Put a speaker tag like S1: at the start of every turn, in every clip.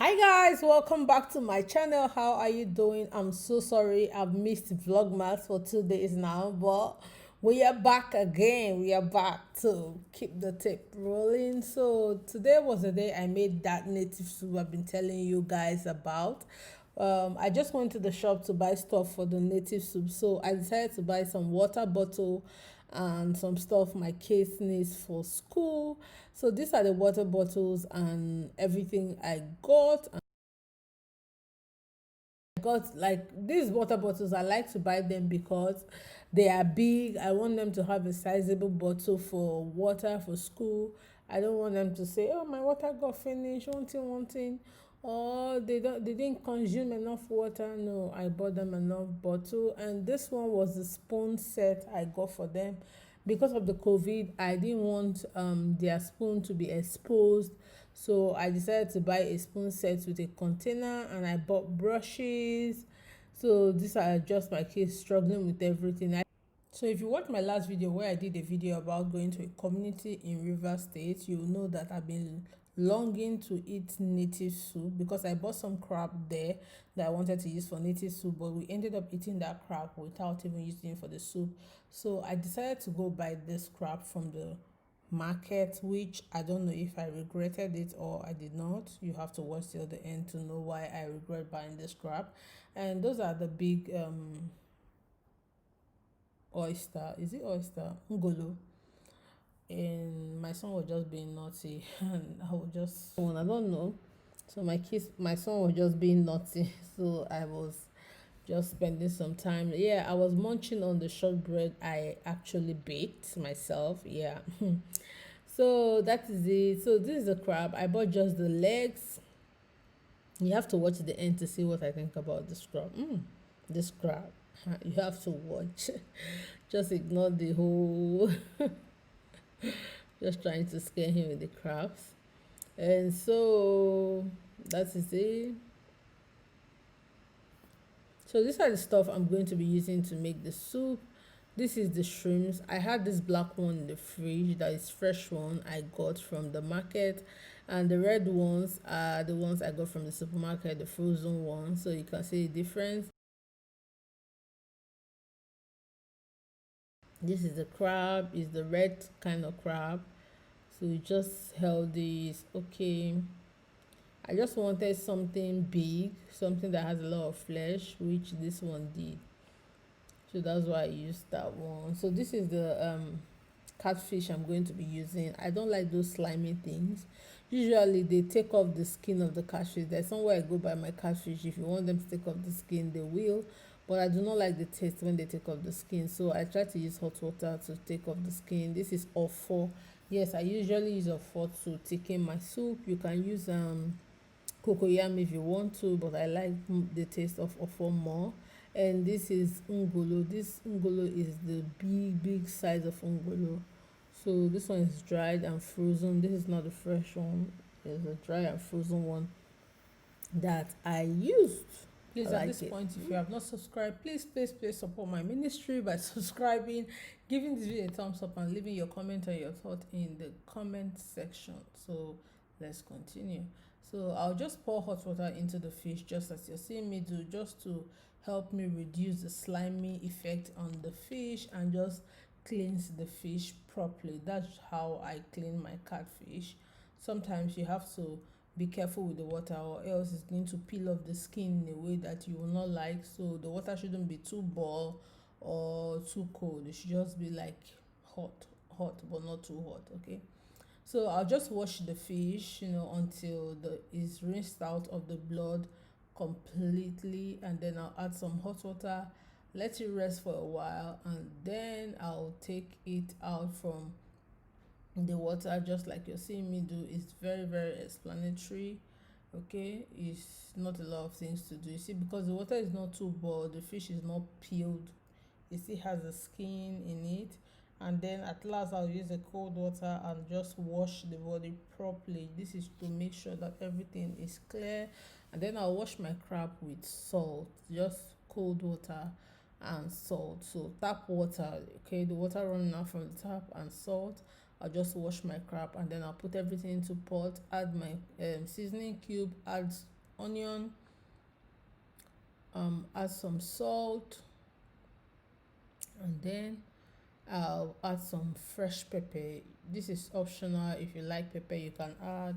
S1: Hi guys, welcome back to my channel. How are you doing? I'm so sorry I've missed vlogmas for 2 days now, but we are back again. We are back to keep the tape rolling. So today was the day I made that native soup I've been telling you guys about. I just went to the shop to buy stuff for the native soup, so I decided to buy some water bottle and some stuff my kids needs for school. So these are the water bottles and everything I got. Got like these water bottles. I like to buy them because they are big. I want them to have a sizable bottle for water for school. I don't want them to say, oh, my water got finished, one thing, or they didn't consume enough water. No, I bought them enough bottle. And this one was the spoon set I got for them. Because of the COVID, I didn't want their spoon to be exposed, so I decided to buy a spoon set with a container, and I bought brushes. So these are just my kids struggling with everything. So if you watch my last video where I did a video about going to a community in River State, you'll know that I've been longing to eat native soup because I bought some crab there that I wanted to use for native soup, but we ended up eating that crab without even using it for the soup. So I decided to go buy this crab from the market, which I don't know if I regretted it or I did not. You have to watch till the end to know why I regret buying this crab. And those are the big oyster. Is it oyster? Ngolo. And my son was just being naughty, and I was just, I don't know. So my son was just being naughty. So I was just spending some time. Yeah, I was munching on the shortbread I actually baked myself. Yeah. So that is it. So this is the crab. I bought just the legs. You have to watch the end to see what I think about this crab. This crab. You have to watch. Just ignore the whole just trying to scare him with the crabs. And so that is it. So these are the stuff I'm going to be using to make the soup. This is the shrimps. I had this black one in the fridge, that is fresh one I got from the market, and the red ones are the ones I got from the supermarket, the frozen ones. So you can see the difference. This is the crab, is the red kind of crab. So it's just healthy, it's okay. I just wanted something big, something that has a lot of flesh, which this one did. So that's why I used that one. So this is the catfish I'm going to be using. I don't like those slimy things. Usually they take off the skin of the catfish. There's somewhere I go buy my catfish. If you want them to take off the skin, they will. But I do not like the taste when they take off the skin. So I try to use hot water to take off the skin. This is offo. Yes, I usually use offo to thicken my soup. You can use cocoyam if you want to, but I like the taste of offo more. And this is ungolo. This ungolo is the big size of ungolo. So this one is dried and frozen. This is not the fresh one. There's a dry and frozen one that I used. Please, at this point, if you have not subscribed, please support my ministry by subscribing, giving this video a thumbs up, and leaving your comment or your thought in the comment section. So let's continue. So I'll just pour hot water into the fish, just as you're seeing me do, just to help me reduce the slimy effect on the fish and just cleanse the fish properly. That's how I clean my catfish. Sometimes you have to be careful with the water, or else it's going to peel off the skin in a way that you will not like. So the water shouldn't be too boiled or too cold. It should just be like hot but not too hot. Okay, so I'll just wash the fish, until the is rinsed out of the blood completely, and then I'll add some hot water, let it rest for a while, and then I'll take it out from the water, just like you're seeing me do. It's very explanatory. Okay, it's not a lot of things to do. You see, because the water is not too boiled, the fish is not peeled, it still has the skin in it. And then at last I'll use the cold water and just wash the body properly. This is to make sure that everything is clear. And then I'll wash my crab with salt, just cold water and salt. So tap water, okay, the water running out from the tap, and salt. I'll just wash my crab, and then I'll put everything into pot, add my seasoning cube, add onion, add some salt, and then I'll add some fresh pepper. This is optional. If you like pepper, you can add.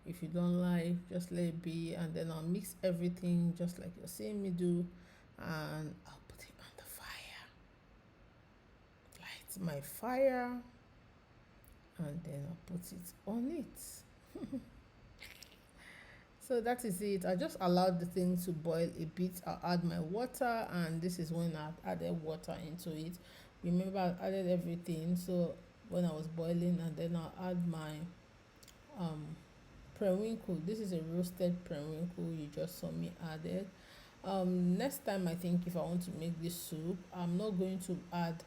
S1: If you don't like, just let it be. And then I'll mix everything just like you're seeing me do, and I'll put it on the fire. Light my fire, and then I'll put it on it. So that is it. I just allowed the thing to boil a bit. I'll add my water, and this is when I've added water into it. Remember, I added everything. So when I was boiling, and then I'll add my um periwinkle. This is a roasted periwinkle you just saw me added. Next time, I think if I want to make this soup, I'm not going to add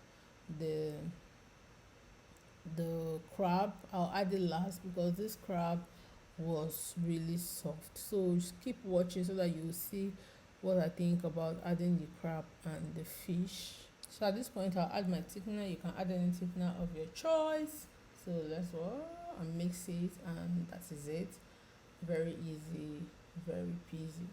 S1: the crab. I'll add it last because this crab was really soft. So just keep watching so that you will see what I think about adding the crab and the fish. So at this point, I'll add my thickener. You can add any thickener of your choice. So let's go and mix it, and that is it. Very easy, very peasy.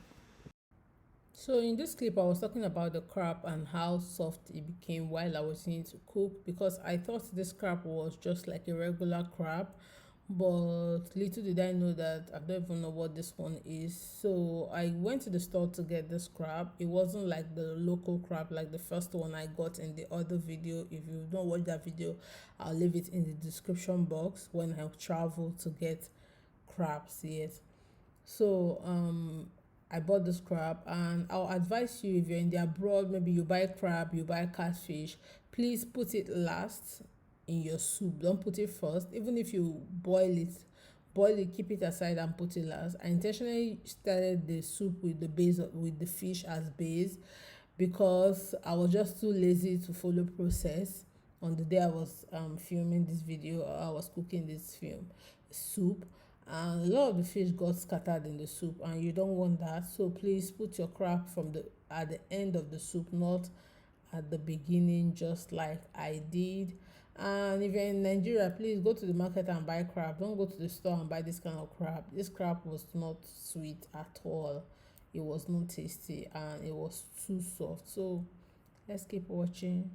S1: So in this clip, I was talking about the crab and how soft it became while I was in to cook, because I thought this crab was just like a regular crab, but little did I know that I don't even know what this one is. So I went to the store to get this crab. It wasn't like the local crab like the first one I got in the other video. If you don't watch that video, I'll leave it in the description box when I travel to get crabs. Yes. So I bought this crab, and I'll advise you, if you're in the abroad, maybe you buy crab, you buy catfish, please put it last in your soup. Don't put it first. Even if you boil it, keep it aside and put it last. I intentionally started the soup with with the fish as base, because I was just too lazy to follow process. On the day I was filming this video, I was cooking this soup, and a lot of the fish got scattered in the soup, and you don't want that. So please put your crab from the at the end of the soup, not at the beginning, just like I did. And if you're in Nigeria, please go to the market and buy crab. Don't go to the store and buy this kind of crab. This crab was not sweet at all. It was not tasty, and it was too soft. So let's keep watching.